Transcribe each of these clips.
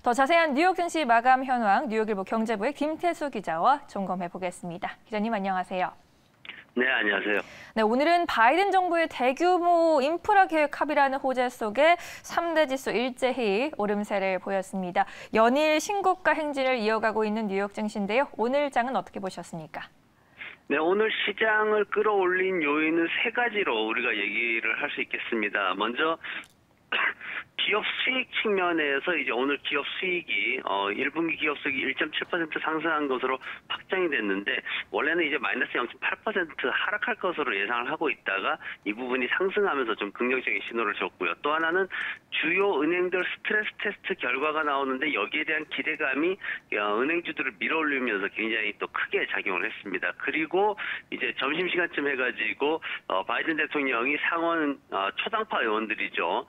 더 자세한 뉴욕 증시 마감 현황 뉴욕일보 경제부의 김태수 기자와 점검해 보겠습니다. 기자님 안녕하세요. 네, 안녕하세요. 네, 오늘은 바이든 정부의 대규모 인프라 계획 합의라는 호재 속에 3대 지수 일제히 오름세를 보였습니다. 연일 신고가 행진을 이어가고 있는 뉴욕 증시인데요. 오늘 장은 어떻게 보셨습니까? 네, 오늘 시장을 끌어올린 요인은 세 가지로 우리가 얘기를 할 수 있겠습니다. 먼저 기업 수익 측면에서 이제 오늘 기업 수익이 1분기 기업 수익이 1.7% 상승한 것으로 확정이 됐는데 원래는 이제 마이너스 0.8% 하락할 것으로 예상을 하고 있다가 이 부분이 상승하면서 좀 긍정적인 신호를 줬고요. 또 하나는 주요 은행들 스트레스 테스트 결과가 나오는데 여기에 대한 기대감이 은행주들을 밀어올리면서 굉장히 또 크게 작용을 했습니다. 그리고 이제 점심시간쯤 해가지고 바이든 대통령이 상원 초당파 의원들이죠.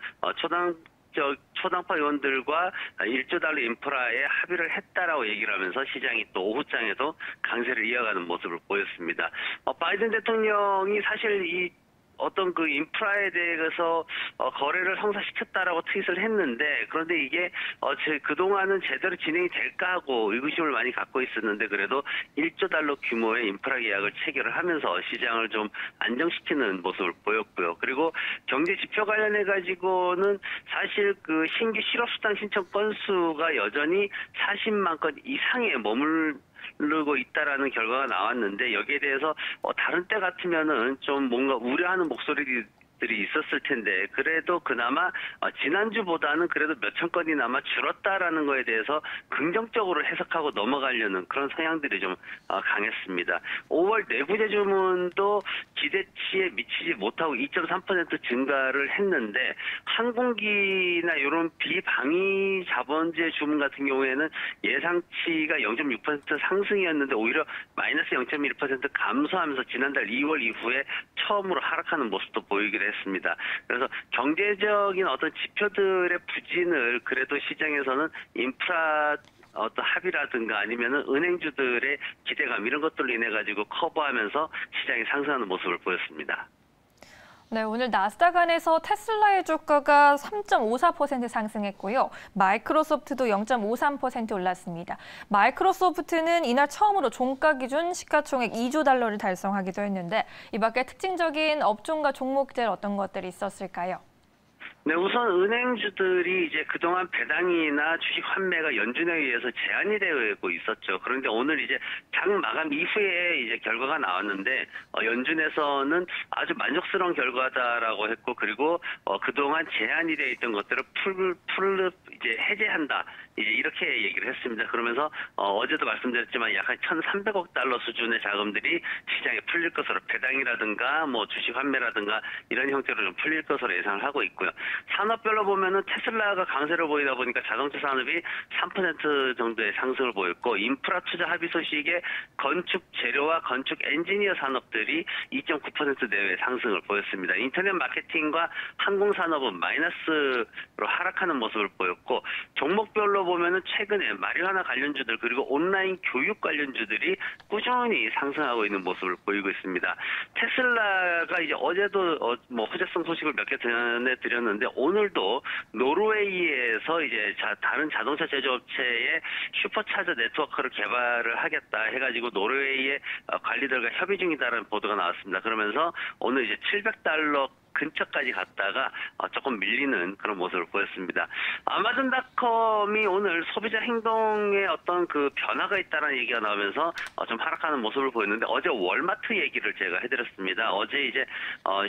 초당파 의원들과 1조 달러 인프라에 합의를 했다라고 얘기를 하면서 시장이 또 오후장에도 강세를 이어가는 모습을 보였습니다. 바이든 대통령이 사실 이 어떤 그 인프라에 대해서 거래를 성사시켰다라고 트윗을 했는데 그런데 이게 그동안은 제대로 진행이 될까 하고 의구심을 많이 갖고 있었는데 그래도 1조 달러 규모의 인프라 계약을 체결을 하면서 시장을 좀 안정시키는 모습을 보였고요. 그리고 경제 지표 관련해 가지고는 사실 그 신규 실업수당 신청 건수가 여전히 40만 건 이상에 머무르고 있다라는 결과가 나왔는데 여기에 대해서 다른 때 같으면은 좀 뭔가 우려하는 목소리들이 있었을 텐데 그래도 그나마 지난주보다는 그래도 몇천 건이나마 줄었다라는 거에 대해서 긍정적으로 해석하고 넘어가려는 그런 성향들이 좀 강했습니다. 5월 내부재 주문도 기대치에 미치지 못하고 2.3% 증가를 했는데 항공기나 이런 비방위 자본재 주문 같은 경우에는 예상치가 0.6% 상승이었는데 오히려 마이너스 0.1% 감소하면서 지난달 2월 이후에 처음으로 하락하는 모습도 보이기도 했습니다. 그래서 경제적인 어떤 지표들의 부진을 그래도 시장에서는 인프라 어떤 합의라든가 아니면은 은행주들의 기대감 이런 것들로 인해 가지고 커버하면서 시장이 상승하는 모습을 보였습니다. 네, 오늘 나스닥 안에서 테슬라의 주가가 3.54% 상승했고요. 마이크로소프트도 0.53% 올랐습니다. 마이크로소프트는 이날 처음으로 종가 기준 시가총액 2조 달러를 달성하기도 했는데 이 밖에 특징적인 업종과 종목들 어떤 것들이 있었을까요? 네, 우선 은행주들이 이제 그동안 배당이나 주식 환매가 연준에 의해서 제한이 되고 있었죠. 그런데 오늘 이제 장 마감 이후에 이제 결과가 나왔는데 연준에서는 아주 만족스러운 결과다라고 했고 그리고 그동안 제한이 되어 있던 것들을 이제 해제한다. 이제 이렇게 얘기를 했습니다. 그러면서 어제도 말씀드렸지만 약 한 1,300억 달러 수준의 자금들이 시장에 풀릴 것으로 배당이라든가 뭐 주식 환매라든가 이런 형태로 좀 풀릴 것으로 예상을 하고 있고요. 산업별로 보면은 테슬라가 강세를 보이다 보니까 자동차 산업이 3% 정도의 상승을 보였고 인프라 투자 합의 소식에 건축 재료와 건축 엔지니어 산업들이 2.9% 내외의 상승을 보였습니다. 인터넷 마케팅과 항공 산업은 마이너스로 하락하는 모습을 보였고 종목별로 보면은 최근에 마리화나 관련주들 그리고 온라인 교육 관련주들이 꾸준히 상승하고 있는 모습을 보이고 있습니다. 테슬라가 이제 어제도 뭐 호재성 소식을 몇 개 전해드렸는데 오늘도 노르웨이에서 이제 다른 자동차 제조업체의 슈퍼차저 네트워크를 개발을 하겠다 해가지고 노르웨이의 관리들과 협의 중이다라는 보도가 나왔습니다. 그러면서 오늘 이제 700달러 근처까지 갔다가 조금 밀리는 그런 모습을 보였습니다. 아마존닷컴이 오늘 소비자 행동에 어떤 그 변화가 있다는 얘기가 나오면서 좀 하락하는 모습을 보였는데 어제 월마트 얘기를 제가 해드렸습니다. 어제 이제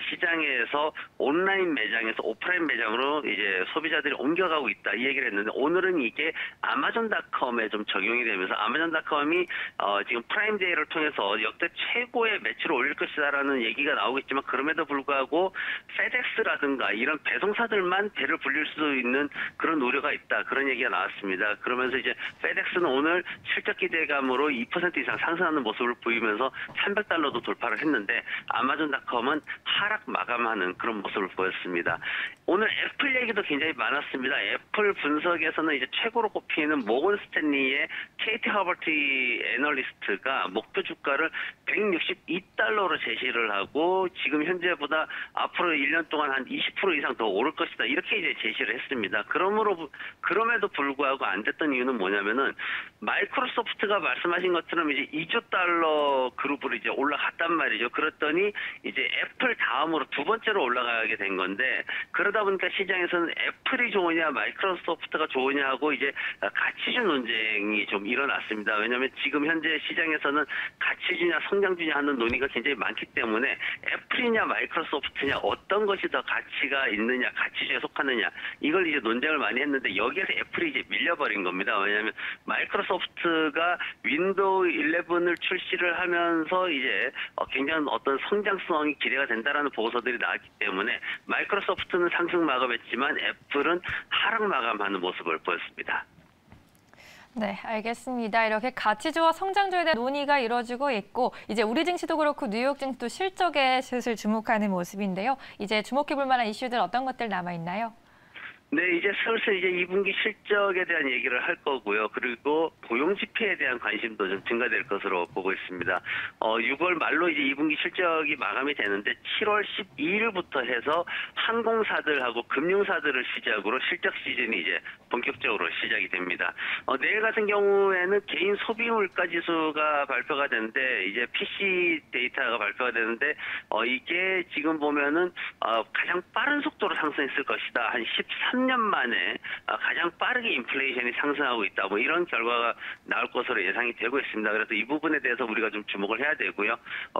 시장에서 온라인 매장에서 오프라인 매장으로 이제 소비자들이 옮겨가고 있다 이 얘기를 했는데 오늘은 이게 아마존닷컴에 좀 적용이 되면서 아마존닷컴이 지금 프라임데이를 통해서 역대 최고의 매출을 올릴 것이다라는 얘기가 나오고 있지만 그럼에도 불구하고 페덱스라든가 이런 배송사들만 배를 불릴 수 있는 그런 우려가 있다. 그런 얘기가 나왔습니다. 그러면서 이제 페덱스는 오늘 실적 기대감으로 2% 이상 상승하는 모습을 보이면서 300달러도 돌파를 했는데 아마존닷컴은 하락 마감하는 그런 모습을 보였습니다. 오늘 애플 얘기도 굉장히 많았습니다. 애플 분석에서는 이제 최고로 꼽히는 모건 스탠리의 케이티 허버티 애널리스트가 목표 주가를 162달러로 제시를 하고 지금 현재보다 앞으로 앞으로 1년 동안 한 20% 이상 더 오를 것이다. 이렇게 이제 제시를 했습니다. 그럼에도 불구하고 안 됐던 이유는 뭐냐면은 마이크로소프트가 말씀하신 것처럼 이제 2조 달러 그룹으로 이제 올라갔단 말이죠. 그랬더니 이제 애플 다음으로 두 번째로 올라가게 된 건데 그러다 보니까 시장에서는 애플이 좋으냐 마이크로소프트가 좋으냐 하고 이제 가치주 논쟁이 좀 일어났습니다. 왜냐하면 지금 현재 시장에서는 가치주냐 성장주냐 하는 논의가 굉장히 많기 때문에 애플이냐 마이크로소프트냐 어떤 것이 더 가치가 있느냐 가치주에 속하느냐 이걸 이제 논쟁을 많이 했는데 여기에서 애플이 이제 밀려버린 겁니다. 왜냐하면 마이크로소프트가 윈도우 11을 출시를 하면서 이제 굉장히 어떤 성장성이 기대가 된다라는 보고서들이 나왔기 때문에 마이크로소프트는 상승 마감했지만 애플은 하락 마감하는 모습을 보였습니다. 네, 알겠습니다. 이렇게 가치주와 성장주에 대한 논의가 이루어지고 있고 이제 우리 증시도 그렇고 뉴욕 증시도 실적에 슬슬 주목하는 모습인데요. 이제 주목해볼 만한 이슈들 어떤 것들 남아있나요? 네, 이제 슬슬 이제 2분기 실적에 대한 얘기를 할 거고요. 그리고 고용 지표에 대한 관심도 좀 증가될 것으로 보고 있습니다. 6월 말로 이제 2분기 실적이 마감이 되는데 7월 12일부터 해서 항공사들하고 금융사들을 시작으로 실적 시즌이 이제 본격적으로 시작이 됩니다. 내일 같은 경우에는 개인 소비 물가 지수가 발표가 되는데 이제 PC 데이터가 발표가 되는데 이게 지금 보면은 가장 빠른 속도로 상승했을 것이다. 한 13년 만에 가장 빠르게 인플레이션이 상승하고 있다. 뭐 이런 결과가 나올 것으로 예상이 되고 있습니다. 그래서 이 부분에 대해서 우리가 좀 주목을 해야 되고요.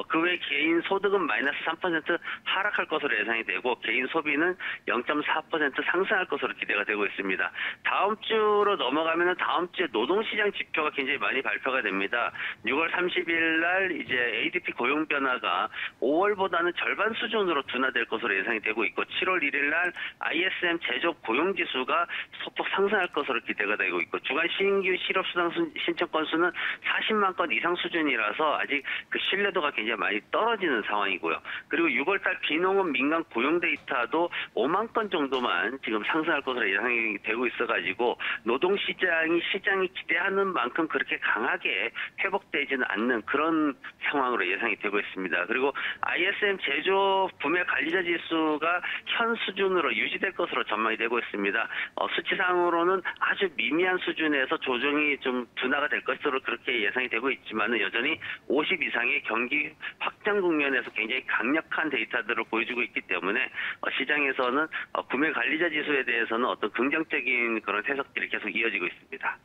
그 외 개인 소득은 마이너스 3% 하락할 것으로 예상이 되고 개인 소비는 0.4% 상승할 것으로 기대가 되고 있습니다. 다음 주로 넘어가면은 다음 주에 노동시장 지표가 굉장히 많이 발표가 됩니다. 6월 30일 날 이제 ADP 고용 변화가 5월보다는 절반 수준으로 둔화될 것으로 예상이 되고 있고 7월 1일 날 ISM 제조업 고용 지수가 소폭 상승할 것으로 기대가 되고 있고 주간 신규 실업 수당 신청 건수는 40만 건 이상 수준이라서 아직 그 신뢰도가 굉장히 많이 떨어지는 상황이고요. 그리고 6월 달 비농업 민간 고용 데이터도 5만 건 정도만 지금 상승할 것으로 예상이 되고 있어가지고 노동시장이 시장이 기대하는 만큼 그렇게 강하게 회복되지는 않는 그런 상황으로 예상이 되고 있습니다. 그리고 ISM 제조업 구매 관리자 지수가 현 수준으로 유지될 것으로 전망이 되고 있습니다. 수치상으로는 아주 미미한 수준에서 조정이 좀 둔화가 될 것으로 그렇게 예상이 되고 있지만은 여전히 50 이상의 경기 확장 국면에서 굉장히 강력한 데이터들을 보여주고 있기 때문에 시장에서는 구매 관리자 지수에 대해서는 어떤 긍정적인 그런 해석들이 계속 이어지고 있습니다.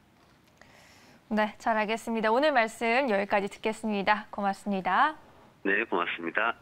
네, 잘 알겠습니다. 오늘 말씀 여기까지 듣겠습니다. 고맙습니다. 네, 고맙습니다.